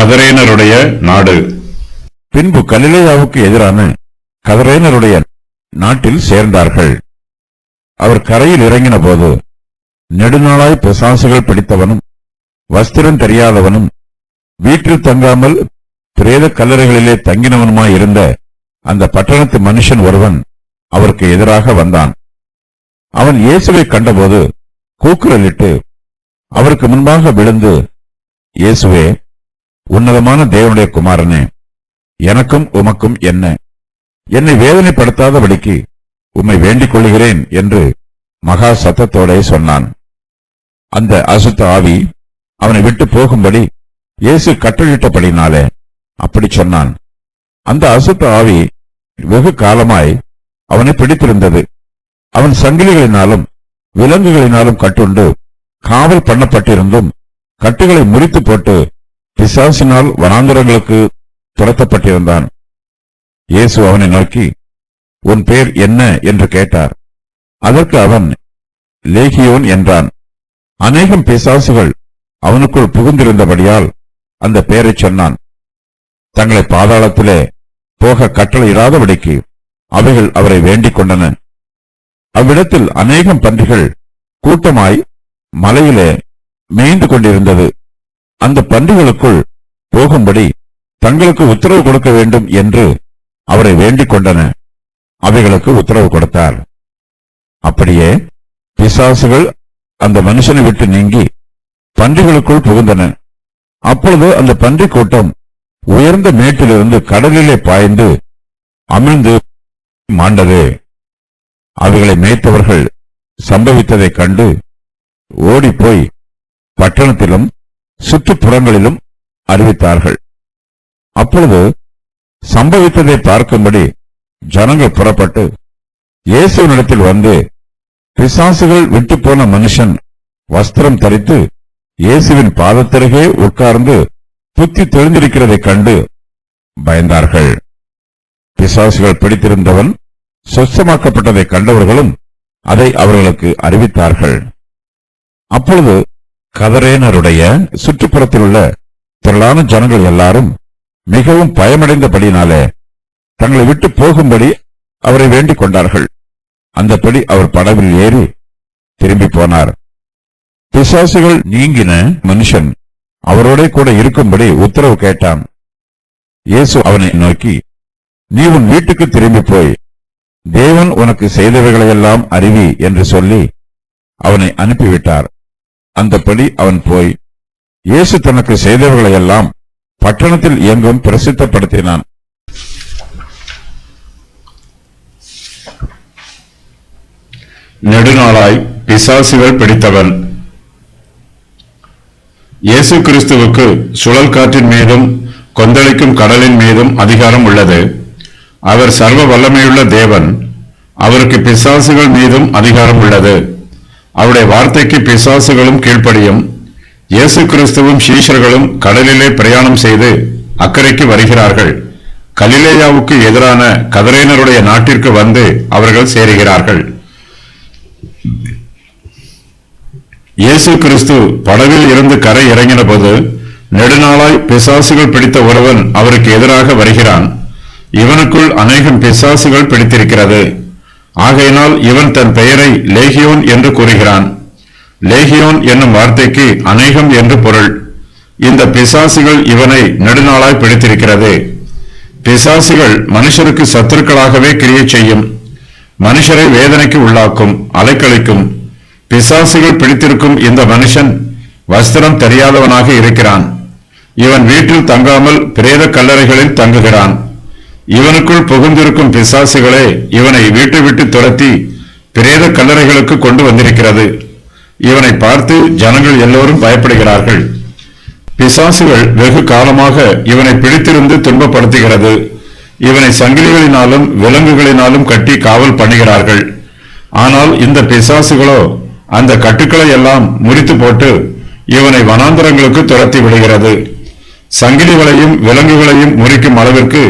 கதரேனருடைய நாடு. பின்பு கலிலேயாவுக்கு எதிரான கதரேனருடைய நாட்டில் சேர்ந்தார்கள். அவர் கரையில் இறங்கின போது நெடுநாளாய் பிசாசுகள் பிடித்தவனும் வஸ்திரம் தெரியாதவனும் வீட்டில் தங்காமல் பிரேத கல்லறைகளிலே தங்கினவனுமாயிருந்த அந்த பட்டணத்து மனுஷன் ஒருவன் அவருக்கு எதிராக வந்தான். அவன் இயேசுவை கண்டபோது கூக்குரலிட்டு அவருக்கு முன்பாக விழுந்து, இயேசுவே, உன்னதமான தேவனுடைய குமாரனே, எனக்கும் உமக்கும் என்ன? என்னை வேதனைப்படுத்தாதபடிக்கு உம்மை வேண்டிக் கொள்கிறேன் என்று மகா சத்தத்தோட சொன்னான். அந்த அசுத்த ஆவி அவனை விட்டு போகும்படி இயேசு கட்டளிட்டபடினாலே அப்படி சொன்னான். அந்த அசுத்த ஆவி வெகு காலமாய் அவனை பிடித்திருந்தது. அவன் சங்கிலிகளினாலும் விலங்குகளினாலும் கட்டுண்டு காவல் பண்ணப்பட்டிருந்தும் கட்டுகளை முறித்து போட்டு பிசாசினால் வனாந்தரங்களுக்கு துரத்தப்பட்டிருந்தான். இயேசு அவனை நோக்கி, உன் பேர் என்ன என்று கேட்டார். அதற்கு அவன் லேகியோன் என்றான். அநேகம் பிசாசுகள் அவனுக்குள் புகுந்திருந்தபடியால் அந்த பெயரைச் சொன்னான். தங்களை பாதாளத்திலே போக கட்டளையிடாதபடிக்கு அவைகள் அவரை வேண்டிக் கொண்டன. அவ்விடத்தில் அநேகம் பன்றிகள் கூட்டமாய் மலையிலே மேய்ந்து கொண்டிருந்தது. அந்த பன்றிகளுக்குள் போகும்படி தங்களுக்கு உத்தரவு கொடுக்க வேண்டும் என்று அவரை வேண்டிக் கொண்டன. அவைகளுக்கு உத்தரவு கொடுத்தார். அப்படியே பிசாசுகள் அந்த மனுஷனை விட்டு நீங்கி பன்றிகளுக்குள் புகுந்தன. அப்பொழுது அந்த பன்றி கூட்டம் உயர்ந்த மேட்டிலிருந்து கடலிலே பாய்ந்து அமிழ்ந்து மாண்டது. அவைகளை மேய்த்தவர்கள் சம்பவித்ததைக் கண்டு ஓடிப்போய் பட்டணத்திலும் சுற்றுப்புறங்களிலும் அறிவித்தார்கள். அப்பொழுது சம்பவித்ததை பார்க்கும்படி ஜனங்கள் புறப்பட்டு இயேசுவினிடத்தில் வந்து, பிசாசுகள் விட்டு போன மனுஷன் வஸ்திரம் தரித்து இயேசுவின் பாதத்தருகே உட்கார்ந்து புத்தி தெளிந்திருக்கிறதைக் கண்டு பயந்தார்கள். பிசாசுகள் பிடித்திருந்தவன் சொஸ்தமாக்கப்பட்டதைக் கண்டவர்களும் அதை அவர்களுக்கு அறிவித்தார்கள். அப்பொழுது கதரேனருடைய சுற்றுப்புறத்தில் உள்ள திரளான ஜனங்கள் எல்லாரும் மிகவும் பயமடைந்தபடினாலே தங்களை விட்டு போகும்படி அவரை வேண்டிக் கொண்டார்கள். அந்தபடி அவர் படவில் ஏறி திரும்பி போனார். பிசாசுகள் நீங்கின மனுஷன் அவரோட கூட இருக்கும்படி உத்தரவு கேட்டான். இயேசு அவனை நோக்கி, நீ உன் வீட்டுக்கு திரும்பி போய் தேவன் உனக்கு செய்தவைகளையெல்லாம் அறிவி என்று சொல்லி அவனை அனுப்பிவிட்டார். அந்தபடி அவன் போய் இயேசு தனக்கு செய்தவைகளையெல்லாம் பட்டணத்தில் எங்கும் பிரசித்தப்படுத்தினான். நெடுநாளாய் பிசாசுகள் பிடித்தவன். இயேசு கிறிஸ்துவுக்கு சுழல் காற்றின் மீதும் கொந்தளிக்கும் கடலின் மீதும் அதிகாரம் உள்ளது. அவர் சர்வ வல்லமையுள்ள தேவன். அவருக்கு பிசாசுகள் மீதும் அதிகாரம் உள்ளது. அவருடைய வார்த்தைக்கு பிசாசுகளும் கீழ்ப்படியும். இயேசு கிறிஸ்துவும் சீஷர்களும் கடலிலே பிரயாணம் செய்து அக்கறைக்கு வருகிறார்கள். கலிலேயாவுக்கு எதிரான கதரேனருடைய நாட்டிற்கு வந்து அவர்கள் சேருகிறார்கள். இயேசு கிறிஸ்து படவில் இருந்து கரை இறங்கின போது நெடுநாளாய் பிசாசுகள் பிடித்த ஒருவன் அவருக்கு எதிராக வருகிறான். இவனுக்குள் அநேகம் பிசாசுகள் பிடித்திருக்கிறது. ஆகையினால் இவன் தன் பெயரை லேகியோன் என்று கூறுகிறான். லேகியோன் என்னும் வார்த்தைக்கு அநேகம் என்று பொருள். இந்த பிசாசுகள் இவனை நெடுநாளாய் பிடித்திருக்கிறது. பிசாசுகள் மனுஷருக்கு சத்துருக்களாகவே கிரியை செய்யும். மனுஷரை வேதனைக்கு உள்ளாக்கும், அலைக்கழிக்கும். பிசாசுகள் பிடித்திருக்கும் இந்த மனுஷன் வஸ்திரம் தெரியாதவனாக இருக்கிறான். இவன் வீட்டில் தங்காமல் பிரேத கல்லறைகளில் தங்குகிறான். இவனுக்குள் புகுந்திருக்கும் பிசாசுகளே இவனை வீட்டை விட்டு துரத்தி பிரேத கல்லறைகளுக்கு கொண்டு வந்திருக்கிறது. இவனை பார்த்து ஜனங்கள் எல்லோரும் பயப்படுகிறார்கள். பிசாசுகள் வெகு காலமாக இவனை பிடித்திருந்து துன்பப்படுத்துகிறது. இவனை சங்கிலிகளினாலும் விலங்குகளினாலும் கட்டி காவல் பண்ணுகிறார்கள். ஆனால் இந்த பிசாசுகளோ அந்த கட்டுக்களை எல்லாம் முறித்து போட்டு இவனை வனாந்தரங்களுக்கு துரத்தி விடுகிறது. சங்கிலிகளையும் விலங்குகளையும் முறிக்கும் அளவிற்கு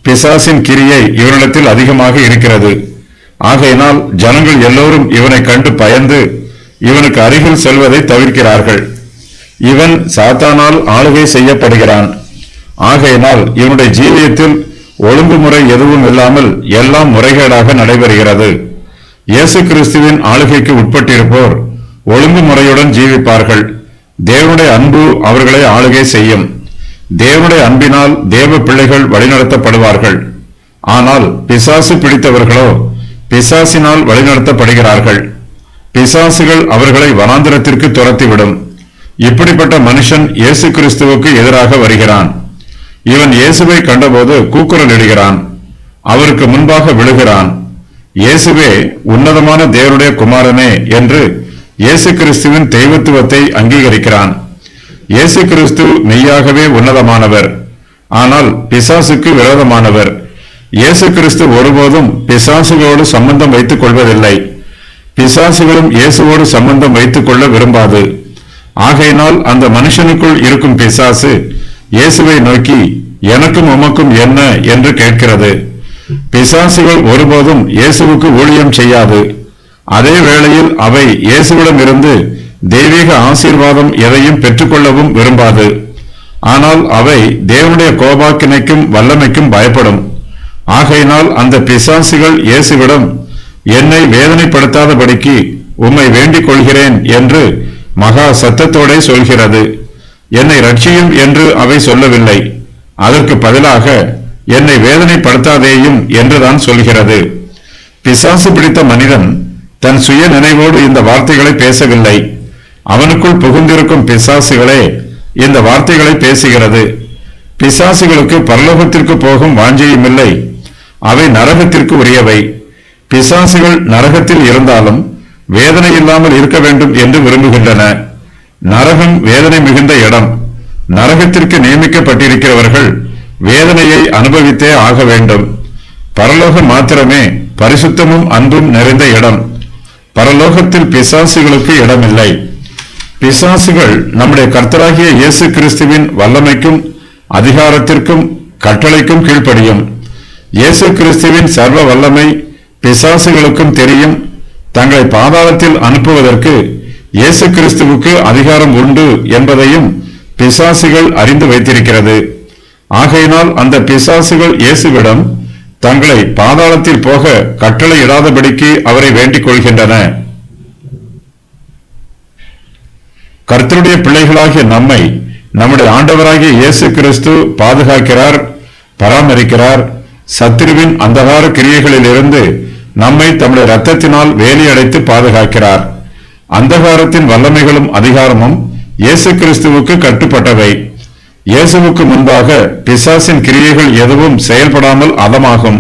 பிசாசின் கிரியை இவனிடத்தில் அதிகமாக இருக்கிறது. ஆகையினால் ஜனங்கள் எல்லோரும் இவனை கண்டு பயந்து இவனுக்கு அருகில் செல்வதை தவிர்க்கிறார்கள். இவன் சாத்தானால் ஆளுகை செய்யப்படுகிறான். ஆகையினால் இவனுடைய ஜீவியத்தில் ஒழுங்குமுறை எதுவும் இல்லாமல் எல்லாம் முறைகேடாக நடைபெறுகிறது. இயேசு கிறிஸ்துவின் ஆளுகைக்கு உட்பட்டிருப்போர் ஒழுங்குமுறையுடன் ஜீவிப்பார்கள். தேவனுடைய அன்பு அவர்களை ஆளுகை செய்யும். தேவனுடைய அன்பினால் தேவ பிள்ளைகள் வழிநடத்தப்படுவார்கள். ஆனால் பிசாசு பிடித்தவர்களோ பிசாசினால் வழிநடத்தப்படுகிறார்கள். பிசாசுகள் அவர்களை வனாந்திரத்திற்கு துரத்திவிடும். இப்படிப்பட்ட மனுஷன் இயேசு கிறிஸ்துவுக்கு எதிராக வருகிறான். இவன் இயேசுவை கண்டபோது கூக்குரலிடுகிறான். அவருக்கு முன்பாக விழுகிறான். இயேசுவே உன்னதமான தேவனுடைய குமாரனே என்று இயேசு கிறிஸ்துவின் தெய்வத்துவத்தை அங்கீகரிக்கிறான். இயேசு கிறிஸ்து மெய்யாகவே உன்னதமானவர், ஆனால் பிசாசுக்கு விரோதமானவர். இயேசு கிறிஸ்து ஒருபோதும் பிசாசுகளோடு சம்பந்தம் வைத்துக் கொள்வதில்லை. பிசாசுகளும் இயேசுவோடு சம்பந்தம் வைத்துக் கொள்ள விரும்பாது. ஆகையினால் அந்த மனுஷனுக்குள் இருக்கும் பிசாசு இயேசுவை நோக்கி எனக்கும் உமக்கும் என்ன என்று கேட்கிறது. பிசாசுகள் ஒருபோதும் இயேசுவுக்கு ஊழியம் செய்யாது. அதே வேளையில் அவை இயேசுவிடம் இருந்து தெய்வீக ஆசீர்வாதம் எதையும் பெற்றுக்கொள்ளவும் விரும்பாது. ஆனால் அவை தேவனுடைய கோபாக்கினைக்கும் வல்லமைக்கும் பயப்படும். ஆகையினால் அந்த பிசாசுகள் இயேசுவிடம் என்னை வேதனைப்படுத்தாதபடிக்கு உம்மை வேண்டிக் கொள்கிறேன் என்று மகா சத்தத்தோடே சொல்கிறது. என்னை ரட்சியும் என்று அவை சொல்லவில்லை. அதற்கு பதிலாக என்னை வேதனைப்படுத்தாதேயும் என்றுதான் சொல்கிறது. பிசாசு பிடித்த மனிதன் தன் சுய நினைவோடு இந்த வார்த்தைகளை பேசவில்லை. அவனுக்குள் புகுந்திருக்கும் பிசாசுகளே இந்த வார்த்தைகளை பேசுகிறது. பிசாசுகளுக்கு பரலோகத்திற்கு போகும் வாஞ்சையும் இல்லை. அவை நரகத்திற்கு உரியவை. பிசாசுகள் நரகத்தில் இருந்தாலும் வேதனை இல்லாமல் இருக்க வேண்டும் என்று விரும்புகின்றன. நரகம் வேதனை மிகுந்த இடம். நரகத்திற்கு நியமிக்கப்பட்டிருக்கிறவர்கள் வேதனையை அனுபவித்தே ஆக வேண்டும். பரலோகம் மாத்திரமே பரிசுத்தமும் அன்பும் நிறைந்த இடம். பரலோகத்தில் பிசாசுகளுக்கு இடமில்லை. பிசாசுகள் நம்முடைய கர்த்தராகிய இயேசு கிறிஸ்துவின் வல்லமைக்கும் அதிகாரத்திற்கும் கட்டளைக்கும் கீழ்ப்படியும். இயேசு கிறிஸ்துவின் சர்வ வல்லமை பிசாசுகளுக்கும் தெரியும். தங்களை பாதாளத்தில் அனுப்புவதற்கு இயேசு கிறிஸ்துவுக்கு அதிகாரம் உண்டு என்பதையும் பிசாசுகள் அறிந்து வைத்திருக்கிறது. ஆகையினால் அந்த பிசாசுகள் இயேசுவிடம் தங்களை பாதாளத்தில் போக கட்டளையிடாதபடிக்கு அவரை வேண்டிக் கொள்கின்றன. கர்த்தருடைய பிள்ளைகளாகிய நம்மை நம்முடைய ஆண்டவராகிய இயேசு கிறிஸ்து பாதுகாக்கிறார், பராமரிக்கிறார். சத்துருவின் அந்தகார கிரியைகளில் இருந்து நம்மை தம்முடைய இரத்தத்தினால் வேலியடைத்து பாதுகாக்கிறார். அந்தகாரத்தின் வல்லமைகளும் அதிகாரமும் இயேசு கிறிஸ்துவுக்கு கட்டுப்பட்டவை. இயேசுவுக்கு முன்பாக பிசாசின் கிரியைகள் எதுவும் செயல்படாமல் அதமாகும்.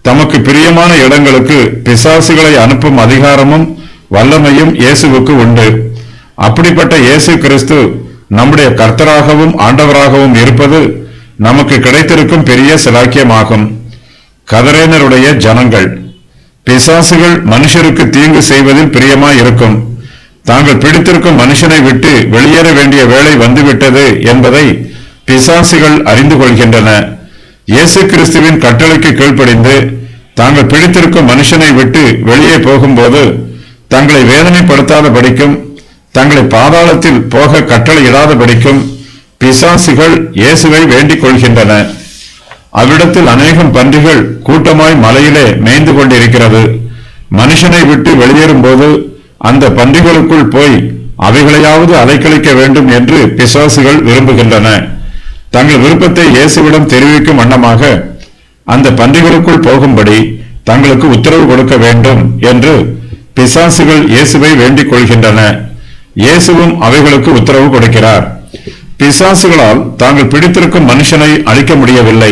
தமக்கு பிரியமான இடங்களுக்கு பிசாசுகளை அனுப்பும் அதிகாரமும் வல்லமையும் இயேசுவுக்கு உண்டு. அப்படிப்பட்ட இயேசு கிறிஸ்து நம்முடைய கர்த்தராகவும் ஆண்டவராகவும் இருப்பது நமக்கு கிடைத்திருக்கும் பெரிய சிலாக்கியமாகும். கதரேனருடைய ஜனங்கள். பிசாசுகள் மனுஷருக்கு தீங்கு செய்வதில் பிரியமாய் இருக்கும். தாங்கள் பிடித்திருக்கும் மனுஷனை விட்டு வெளியேற வேண்டிய வேளை வந்துவிட்டது என்பதை பிசாசுகள் அறிந்து கொள்கின்றன. இயேசு கிறிஸ்துவின் கட்டளைக்கு கீழ்ப்படிந்து தாங்கள் பிடித்திருக்கும் மனுஷனை விட்டு வெளியே போகும்போது தங்களை வேதனைப்படுத்தாதபடிக்கும் தங்களை பாதாளத்தில் போக கட்டளையிடாதபடிக்கும் பிசாசுகள் இயேசுவை வேண்டிக் கொள்கின்றன. அவ்விடத்தில் அநேகம் பன்றிகள் கூட்டமாய் மலையிலே மேய்ந்து கொண்டிருக்கிறது. மனுஷனை விட்டு வெளியேறும் போது அந்த பன்றிகளுக்குள் போய் அவைகளையாவது அலைக்கழிக்க வேண்டும் என்று பிசாசுகள் விரும்புகின்றன. தங்கள் விருப்பத்தை இயேசுவிடம் தெரிவிக்கும் வண்ணமாக அந்த பன்றிகளுக்குள் போகும்படி தங்களுக்கு உத்தரவு கொடுக்க வேண்டும் என்று பிசாசுகள் இயேசுவை வேண்டிக் கொள்கின்றன. இயேசுவும் அவைகளுக்கு உத்தரவு கொடுக்கிறார். பிசாசுகளால் தாங்கள் பிடித்திருக்கும் மனுஷனை அழிக்க முடியவில்லை.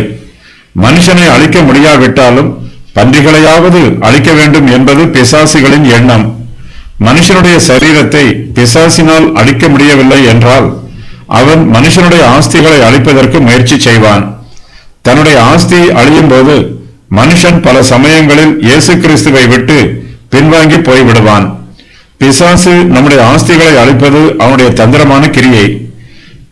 மனுஷனை அழிக்க முடியாவிட்டாலும் பன்றிகளையாவது அழிக்க வேண்டும் என்பது பிசாசுகளின் எண்ணம். மனுஷனுடைய சரீரத்தை பிசாசினால் அழிக்க முடியவில்லை என்றால் அவன் மனுஷனுடைய ஆஸ்திகளை அழிப்பதற்கு முயற்சி செய்வான். தன்னுடைய ஆஸ்தி அழியும் போது மனுஷன் பல சமயங்களில் இயேசு கிறிஸ்துவை விட்டு பின்வாங்கி போய்விடுவான். பிசாசு நம்முடைய ஆஸ்திகளை அழிப்பது அவனுடைய தந்திரமான கிரியை.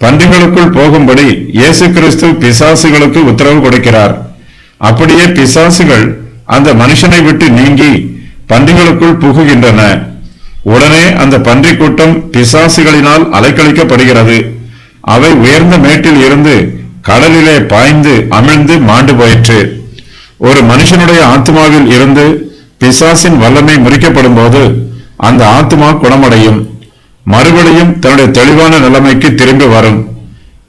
பன்றிகளுக்குள் போகும்படி இயேசு கிறிஸ்து பிசாசுகளுக்கு உத்தரவு கொடுக்கிறார். அப்படியே பிசாசுகள் அந்த மனுஷனை விட்டு நீங்கி பன்றிகளுக்குள் புகுகின்றன. உடனே அந்த பன்றி கூட்டம் பிசாசுகளினால் அலைக்கழிக்கப்படுகிறது. அவை உயர்ந்த மேட்டில் இருந்து கடலிலே பாய்ந்து அமிழ்ந்து மாண்டு போயிற்று. ஒரு மனுஷனுடைய ஆத்மாவில் இருந்து பிசாசின் வல்லமை முறிக்கப்படும் போது அந்த ஆத்மா குணமடையும், மறுபடியும் தன்னுடைய தெளிவான நிலைமைக்கு திரும்பி வரும்.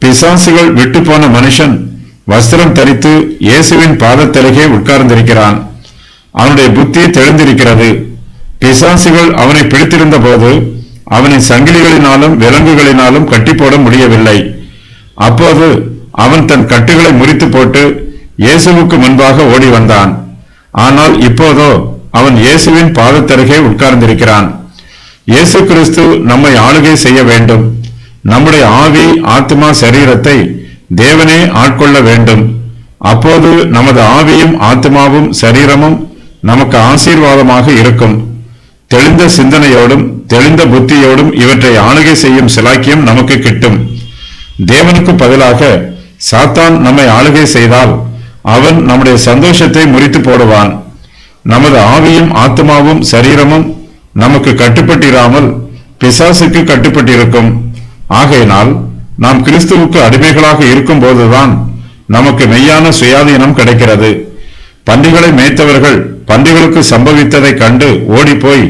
பிசாசுகள் விட்டு போன மனுஷன் வஸ்திரம் தரித்து இயேசுவின் பாதத்தருகே உட்கார்ந்திருக்கிறான். அவனுடைய புத்தி தெளிந்திருக்கிறது. பிசாசுகள் அவனை பிடித்திருந்த போது அவனை சங்கிலிகளினாலும் விலங்குகளினாலும் கட்டி போட முடியவில்லை. அப்போது அவன் தன் கட்டுகளை முறித்து போட்டு இயேசுவுக்கு முன்பாக ஓடி வந்தான். ஆனால் இப்போதோ அவன் இயேசுவின் பாதத்தருகே உட்கார்ந்திருக்கிறான். இயேசு கிறிஸ்து நம்மை ஆளுகை செய்ய வேண்டும். நம்முடைய ஆவி, ஆத்மா, சரீரத்தை தேவனே ஆட்கொள்ள வேண்டும். அப்போது நமது ஆவியும் ஆத்மாவும் சரீரமும் நமக்கு ஆசீர்வாதமாக இருக்கும். தெளிந்த சிந்தனையோடும் தெளிந்த புத்தியோடும் இவற்றை ஆளுகை செய்யும் சிலாக்கியம் நமக்கு கிட்டும். தேவனுக்கு பதிலாக சாத்தான் நம்மை ஆளுகை செய்தால் அவன் நம்முடைய சந்தோஷத்தை முறித்து போடுவான். நமது ஆவியும் ஆத்மாவும் சரீரமும் நமக்கு கட்டுப்பட்டிராமல் பிசாசுக்கு கட்டுப்பட்டிருக்கும். ஆகையினால் நாம் கிறிஸ்துவுக்கு அடிமைகளாக இருக்கும் போதுதான் நமக்கு மெய்யான சுயாதீனம் கிடைக்கிறது. பன்றிகளை மேய்த்தவர்கள் பன்றிகளுக்கு சம்பவித்ததை கண்டு ஓடிப்போய்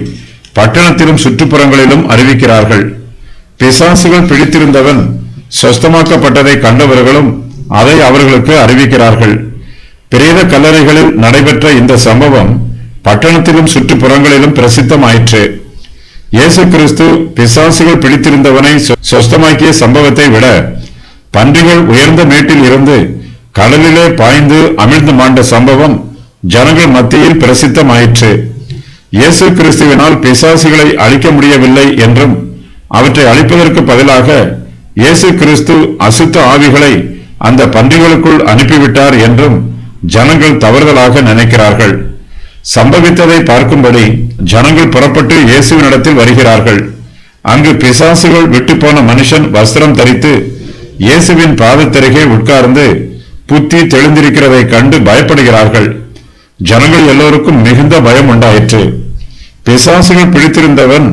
பட்டணத்திலும் சுற்றுப்புறங்களிலும் அறிவிக்கிறார்கள். பிசாசுகள் பிடித்திருந்தவன் சொஸ்தமாக்கப்பட்டதை கண்டவர்களும் அதை அவர்களுக்கு அறிவிக்கிறார்கள். பிரேத கல்லறைகளில் நடைபெற்ற இந்த சம்பவம் பட்டணத்திலும் சுற்றுப்புறங்களிலும் பிரசித்தமாயிற்று. இயேசு கிறிஸ்து பிசாசுகள் பிடித்திருந்தவனை சொஸ்தமாக்கிய சம்பவத்தை விட பன்றிகள் உயர்ந்த மேட்டில் இருந்து கடலிலே பாய்ந்து அமிழ்ந்து மாண்ட சம்பவம் ஜனங்கள் மத்தியில் பிரசித்தமாயிற்று. இயேசு கிறிஸ்துவினால் பிசாசுகளை அழிக்க முடியவில்லை என்றும் அவற்றை அழிப்பதற்கு பதிலாக இயேசு கிறிஸ்து அசுத்த ஆவிகளை அந்த பன்றிகளுக்குள் அனுப்பிவிட்டார் என்றும் ஜனங்கள் தவறுதலாக நினைக்கிறார்கள். சம்பவித்ததை பார்க்கும்படி ஜனங்கள் புறப்பட்டு இயேசுவினிடத்தில் வருகிறார்கள். அங்கு பிசாசுகள் விட்டுப்போன மனுஷன் வஸ்திரம் தரித்து இயேசுவின் பாதத்தருகே உட்கார்ந்து புத்தி தெளிந்திருக்கிறதை கண்டு பயப்படுகிறார்கள். ஜனங்கள் எல்லோருக்கும் மிகுந்த பயம் உண்டாயிற்று. பிசாசுகள் பிடித்திருந்தவன்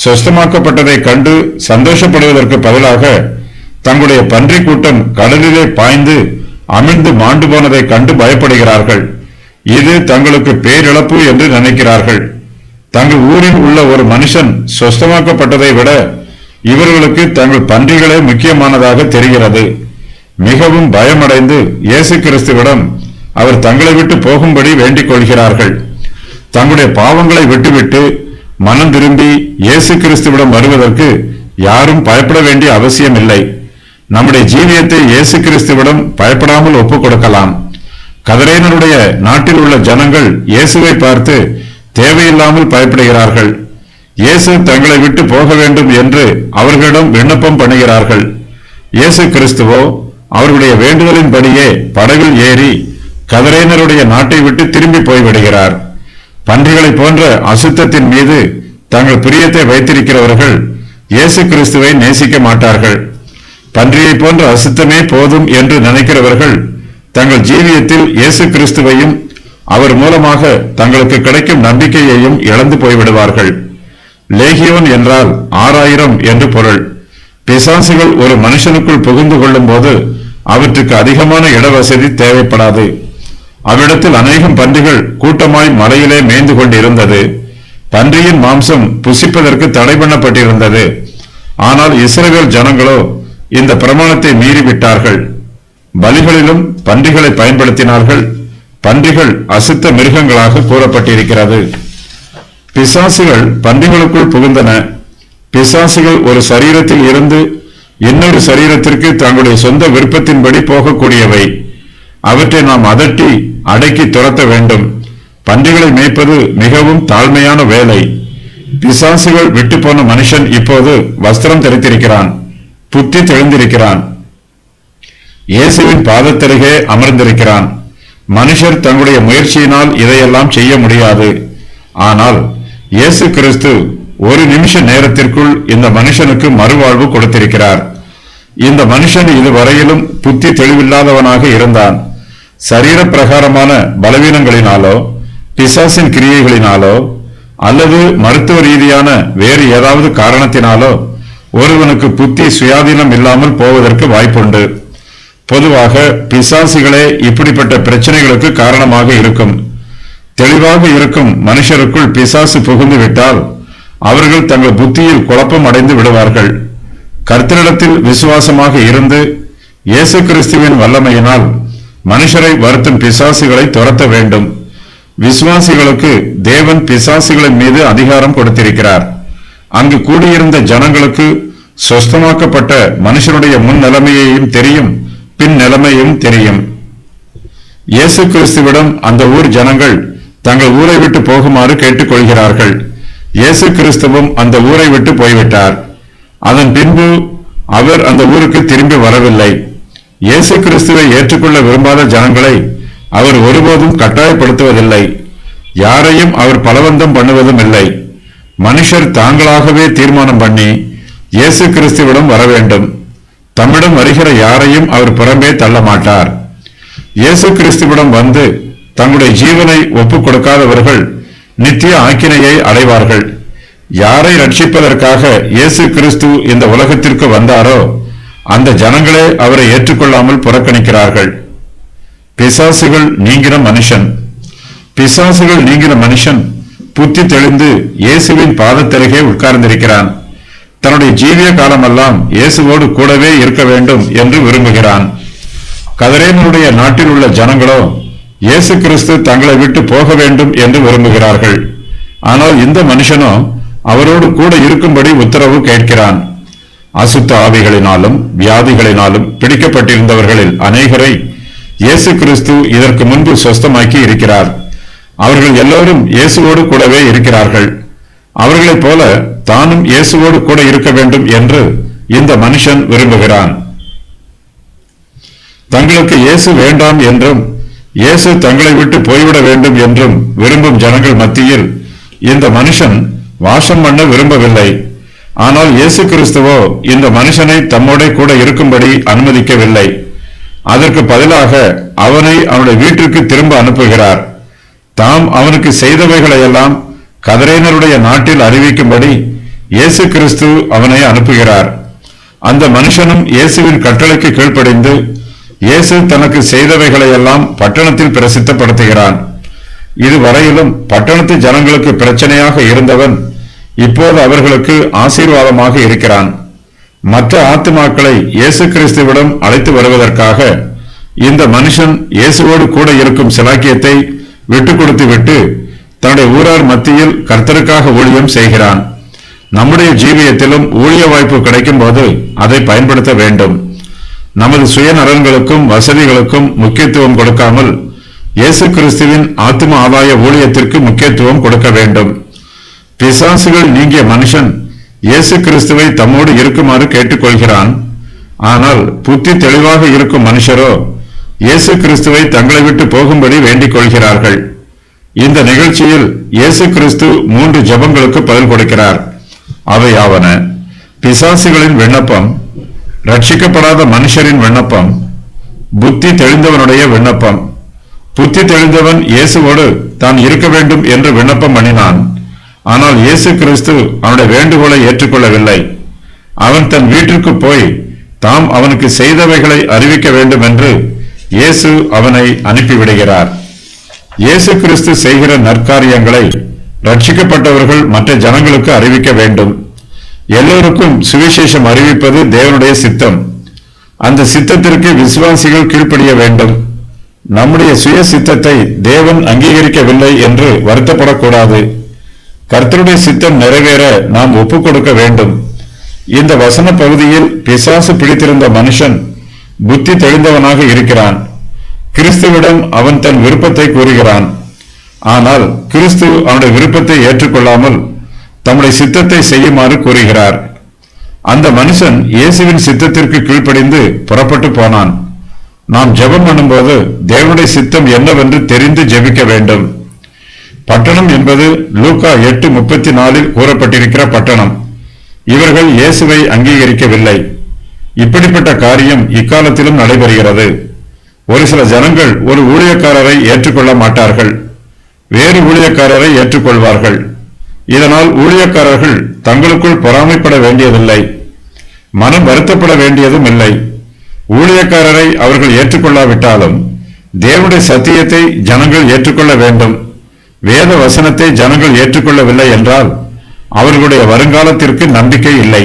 சொஸ்தமாக்கப்பட்டதை கண்டு சந்தோஷப்படுவதற்கு பதிலாக தங்களுடைய பன்றி கூட்டம் கடலிலே பாய்ந்து அமிழ்ந்து மாண்டு போனதை கண்டு பயப்படுகிறார்கள். இது தங்களுக்கு பேரிழப்பு என்று நினைக்கிறார்கள். தங்கள் ஊரில் உள்ள ஒரு மனுஷன் சொஸ்தமாக்கப்பட்டதை விட இவர்களுக்கு தங்கள் பன்றிகளே முக்கியமானதாக தெரிகிறது. மிகவும் பயமடைந்து இயேசு கிறிஸ்துவிடம் அவர் தங்களை விட்டு போகும்படி வேண்டிக் கொள்கிறார்கள். தங்களுடைய பாவங்களை விட்டுவிட்டு மனம் திரும்பி இயேசு கிறிஸ்துவிடம் வருவதற்கு யாரும் பயப்பட வேண்டிய அவசியம் இல்லை. நம்முடைய ஜீவியத்தை இயேசு கிறிஸ்துவிடம் பயப்படாமல் ஒப்புக் கொடுக்கலாம். கதரேனருடைய நாட்டில் உள்ள ஜனங்கள் இயேசுவை பார்த்து தேவையில்லாமல் பயப்படுகிறார்கள். இயேசு தங்களை விட்டு போக வேண்டும் என்று அவர்களிடம் விண்ணப்பம் பண்ணுகிறார்கள். இயேசு கிறிஸ்துவோ அவர்களுடைய வேண்டுதலின்படியே படகில் ஏறி கதரேனருடைய நாட்டை விட்டு திரும்பி போய்விடுகிறார். பன்றிகளை போன்ற அசுத்தத்தின் மீது தங்கள் பிரியத்தை வைத்திருக்கிறவர்கள் இயேசு கிறிஸ்துவை நேசிக்க மாட்டார்கள். பன்றியை போன்ற அசுத்தமே போதும் என்று நினைக்கிறவர்கள் தங்கள் ஜீவியத்தில் இயேசு கிறிஸ்துவையும் அவர் மூலமாக தங்களுக்கு கிடைக்கும் நம்பிக்கையையும் இழந்து போய்விடுவார்கள். லேகியோன் என்றால் 6000 என்று பொருள். பிசாசுகள் ஒரு மனுஷனுக்குள் புகுந்து கொள்ளும் போது அவற்றுக்கு அதிகமான இடவசதி தேவைப்படாது. அவ்விடத்தில் அநேகம் பன்றிகள் கூட்டமாய் மலையிலே மேய்ந்து கொண்டிருந்தது. பன்றியின் மாம்சம் புசிப்பதற்கு தடை பண்ணப்பட்டிருந்தது. ஆனால் இஸ்ரவேல் ஜனங்களோ இந்த பிரமாணத்தை மீறிவிட்டார்கள். பலிகளிலும் பன்றிகளை பயன்படுத்தினார்கள். பன்றிகள் அசுத்த மிருகங்களாக கூறப்பட்டிருக்கிறது. பிசாசுகள் பன்றிகளுக்குள் புகுந்தன. பிசாசுகள் ஒரு சரீரத்தில் இருந்து இன்னொரு சரீரத்திற்கு தங்களுடைய சொந்த விருப்பத்தின்படி போகக்கூடியவை. அவற்றை நாம் அதட்டி அடக்கி துரத்த வேண்டும். பன்றிகளை மேய்ப்பது மிகவும் தாழ்மையான வேலை. பிசாசுகள் விட்டு போன மனுஷன் இப்போது வஸ்திரம் தரித்திருக்கிறான், புத்தி தெளிந்திருக்கிறான், இயேசுவின் பாதத்தருகே அமர்ந்திருக்கிறான். மனுஷர் தங்களுடைய முயற்சியினால் இதையெல்லாம் செய்ய முடியாது. ஆனால் இயேசு கிறிஸ்து ஒரு நிமிஷ நேரத்திற்குள் இந்த மனுஷனுக்கு மறுவாழ்வு கொடுத்திருக்கிறார். இந்த மனுஷன் இதுவரையிலும் புத்தி தெளிவில்லாதவனாக இருந்தான். சரீர பிரகாரமான பலவீனங்களினாலோ பிசாசின் கிரியைகளினாலோ அல்லது மருத்துவ ரீதியான வேறு ஏதாவது காரணத்தினாலோ ஒருவனுக்கு புத்தி சுயாதீனம் இல்லாமல் போவதற்கு வாய்ப்புண்டு. பொதுவாக பிசாசுகளே இப்படிப்பட்ட பிரச்சனைகளுக்கு காரணமாக இருக்கும். தெளிவாக இருக்கும் மனுஷருக்குள் பிசாசு புகுந்து விட்டால் அவர்கள் தங்கள் புத்தியில் குழப்பம் அடைந்து விடுவார்கள். கர்த்தரிடத்தில் விசுவாசமாக இருந்து இயேசு கிறிஸ்துவின் வல்லமையினால் மனுஷரை வருத்தும் பிசாசுகளை துரத்த வேண்டும். விசுவாசிகளுக்கு தேவன் பிசாசுகளின் மீது அதிகாரம் கொடுத்திருக்கிறார். அங்கு கூடியிருந்த ஜனங்களுக்கு சொஸ்தமாக்கப்பட்ட மனுஷனுடைய முன் நிலைமையையும் தெரியும், பின் நிலைமையும் தெரியும். இயேசு கிறிஸ்துவிடம் அந்த ஊர் ஜனங்கள் தங்கள் ஊரை விட்டு போகுமாறு கேட்டுக்கொள்கிறார்கள். இயேசு கிறிஸ்துவும் அந்த ஊரை விட்டு போய்விட்டார். அதன் பின்பு அவர் அந்த ஊருக்கு திரும்பி வரவில்லை. இயேசு கிறிஸ்துவை ஏற்றுக்கொள்ள விரும்பாத ஜனங்களை அவர் ஒருபோதும் கட்டாயப்படுத்துவதில்லை. யாரையும் அவர் பலவந்தம் பண்ணுவதும் இல்லை. மனுஷர் தாங்களாகவே தீர்மானம் பண்ணி இயேசு கிறிஸ்துவிடம் வர வேண்டும். தம்மிடம் வருகிற யாரையும் அவர் புறம்பே தள்ள மாட்டார். இயேசு கிறிஸ்துவிடம் வந்து தங்களுடைய ஜீவனை ஒப்புக் கொடுக்காதவர்கள் நித்திய ஆக்கினையை அடைவார்கள். யாரை ரட்சிப்பதற்காக இயேசு கிறிஸ்து இந்த உலகத்திற்கு வந்தாரோ அந்த ஜனங்களே அவரை ஏற்றுக்கொள்ளாமல் புறக்கணிக்கிறார்கள். பிசாசுகள் நீங்கின மனுஷன். பிசாசுகள் நீங்கின மனுஷன் புத்தி தெளிந்து இயேசுவின் பாதத்தருகே உட்கார்ந்திருக்கிறான். தன்னுடைய ஜீவிய காலமெல்லாம் இயேசுவோடு கூடவே இருக்க வேண்டும் என்று விரும்புகிறான். கதரேனுடைய நாட்டில் உள்ள ஜனங்களோ இயேசு கிறிஸ்து தங்களை விட்டு போக வேண்டும் என்று விரும்புகிறார்கள். ஆனால் இந்த மனுஷனோ அவரோடு கூட இருக்கும்படி உத்தரவு கேட்கிறான். அசுத்த ஆவிகளினாலும் வியாதிகளினாலும் பிடிக்கப்பட்டிருந்தவர்களில் அநேகரை இயேசு கிறிஸ்து இதற்கு முன்பு சொஸ்தமாக்கி இருக்கிறார். அவர்கள் எல்லோரும் இயேசுவோடு கூடவே இருக்கிறார்கள். அவர்களைப் போல தானும் இயேசுவோடு கூட இருக்க வேண்டும் என்று இந்த மனுஷன் விரும்புகிறான். தங்களுக்கு இயேசு வேண்டாம் என்றும் இயேசு தங்களை விட்டு போய்விட வேண்டும் என்றும் விரும்பும் ஜனங்கள் மத்தியில் இந்த மனுஷன் வாசம் பண்ண விரும்பவில்லை. ஆனால் இயேசு கிறிஸ்துவோ இந்த மனுஷனை தம்மோட கூட இருக்கும்படி அனுமதிக்கவில்லை. அதற்கு பதிலாக அவனை அவனுடைய வீட்டிற்கு திரும்ப அனுப்புகிறார். தாம் அவனுக்கு செய்தவைகளையெல்லாம் கதரேனருடைய நாட்டில் அறிவிக்கும்படி இயேசு கிறிஸ்து அவனை அனுப்புகிறார். அந்த மனுஷனும் இயேசுவின் கட்டளைக்கு கீழ்ப்படிந்து இயேசு தனக்கு செய்தவைகளையெல்லாம் பட்டணத்தில் பிரசித்தப்படுத்துகிறான். இதுவரையிலும் பட்டணத்து ஜனங்களுக்கு பிரச்சனையாக இருந்தவன் இப்போது அவர்களுக்கு ஆசீர்வாதமாக இருக்கிறான். மற்ற ஆத்துமாக்களை இயேசு கிறிஸ்துவிடம் அழைத்து வருவதற்காக இந்த மனுஷன் இயேசுவோடு கூட இருக்கும் சிலாக்கியத்தை விட்டுக் கொடுத்து விட்டு தன்னுடைய ஊரார் மத்தியில் கர்த்தருக்காக ஊழியம் செய்கிறான். நம்முடைய ஜீவியத்திலும் ஊழிய வாய்ப்பு கிடைக்கும் போது அதை பயன்படுத்த வேண்டும். நமது சுயநலன்களுக்கும் வசதிகளுக்கும் முக்கியத்துவம் கொடுக்காமல் இயேசு கிறிஸ்துவின் ஆத்தும ஆதாய ஊழியத்திற்கு முக்கியத்துவம் கொடுக்க வேண்டும். பிசாசுகள் நீங்கிய மனுஷன் இயேசு கிறிஸ்துவை தம்மோடு இருக்குமாறு கேட்டுக்கொள்கிறான். ஆனால் புத்தி தெளிவாக இருக்கும் மனுஷரோ இயேசு கிறிஸ்துவை தங்களை விட்டு போகும்படி வேண்டிக் கொள்கிறார்கள். இந்த நிகழ்ச்சியில் இயேசு கிறிஸ்து 3 ஜெபங்களுக்கு பதில் கொடுக்கிறார். அவையாவன: பிசாசுகளின் விண்ணப்பம், ரட்சிக்கப்படாத மனுஷரின் விண்ணப்பம், புத்தி தெளிந்தவனுடைய விண்ணப்பம். புத்தி தெளிந்தவன் இயேசுவோடு தான் இருக்க வேண்டும் என்று விண்ணப்பம் பண்ணினான். ஆனால் இயேசு கிறிஸ்து அவனுடைய வேண்டுகோளை ஏற்றுக்கொள்ளவில்லை. அவன் தன் வீட்டிற்கு போய் தாம் அவனுக்கு செய்தவைகளை அறிவிக்க வேண்டும் என்று இயேசு அவனை அனுப்பிவிடுகிறார். இயேசு கிறிஸ்து செய்கிற நற்காரியங்களை ரட்சிக்கப்பட்டவர்கள் மற்ற ஜனங்களுக்கு அறிவிக்க வேண்டும். எல்லோருக்கும் சுவிசேஷம் அறிவிப்பது தேவனுடைய சித்தம். அந்த சித்தத்திற்கு விசுவாசிகள் கீழ்ப்படிய வேண்டும். நம்முடைய சுய சித்தத்தை தேவன் அங்கீகரிக்கவில்லை என்று வருத்தப்படக்கூடாது. கர்த்தருடைய சித்தம் நிறைவேற நாம் ஒப்புக் கொடுக்க வேண்டும். இந்த வசன பகுதியில் பிசாசு பிடித்திருந்த மனுஷன் புத்தி தெளிந்தவனாக இருக்கிறான். கிறிஸ்துவிடம் அவன் தன் விருப்பத்தை கூறுகிறான். ஆனால் கிறிஸ்து அவனுடைய விருப்பத்தை ஏற்றுக்கொள்ளாமல் தம்முடைய சித்தத்தை செய்யுமாறு கூறுகிறார். அந்த மனுஷன் இயேசுவின் சித்தத்திற்கு கீழ்ப்படிந்து புறப்பட்டு போனான். நாம் ஜெபம் பண்ணும்போது தேவனுடைய சித்தம் என்னவென்று தெரிந்து ஜெபிக்க வேண்டும். பட்டணம் என்பது லூக்கா 8:34 கூறப்பட்டிருக்கிற பட்டணம். இவர்கள் இயேசுவை அங்கீகரிக்கவில்லை. இப்படிப்பட்ட காரியம் இக்காலத்திலும் நடைபெறுகிறது. ஒரு சில ஜனங்கள் ஒரு ஊழியக்காரரை ஏற்றுக்கொள்ள மாட்டார்கள், வேறு ஊழியக்காரரை ஏற்றுக்கொள்வார்கள். இதனால் ஊழியக்காரர்கள் தங்களுக்குள் பொறாமைப்பட வேண்டியதில்லை, மனம் வருத்தப்பட வேண்டியதும் இல்லை. ஊழியக்காரரை அவர்கள் ஏற்றுக்கொள்ளாவிட்டாலும் தேவனுடைய சத்தியத்தை ஜனங்கள் ஏற்றுக்கொள்ள வேண்டும். வேத வசனத்தை ஜனங்கள் ஏற்றுக்கொள்ளவில்லை என்றால் அவர்களுடைய வருங்காலத்திற்கு நம்பிக்கை இல்லை.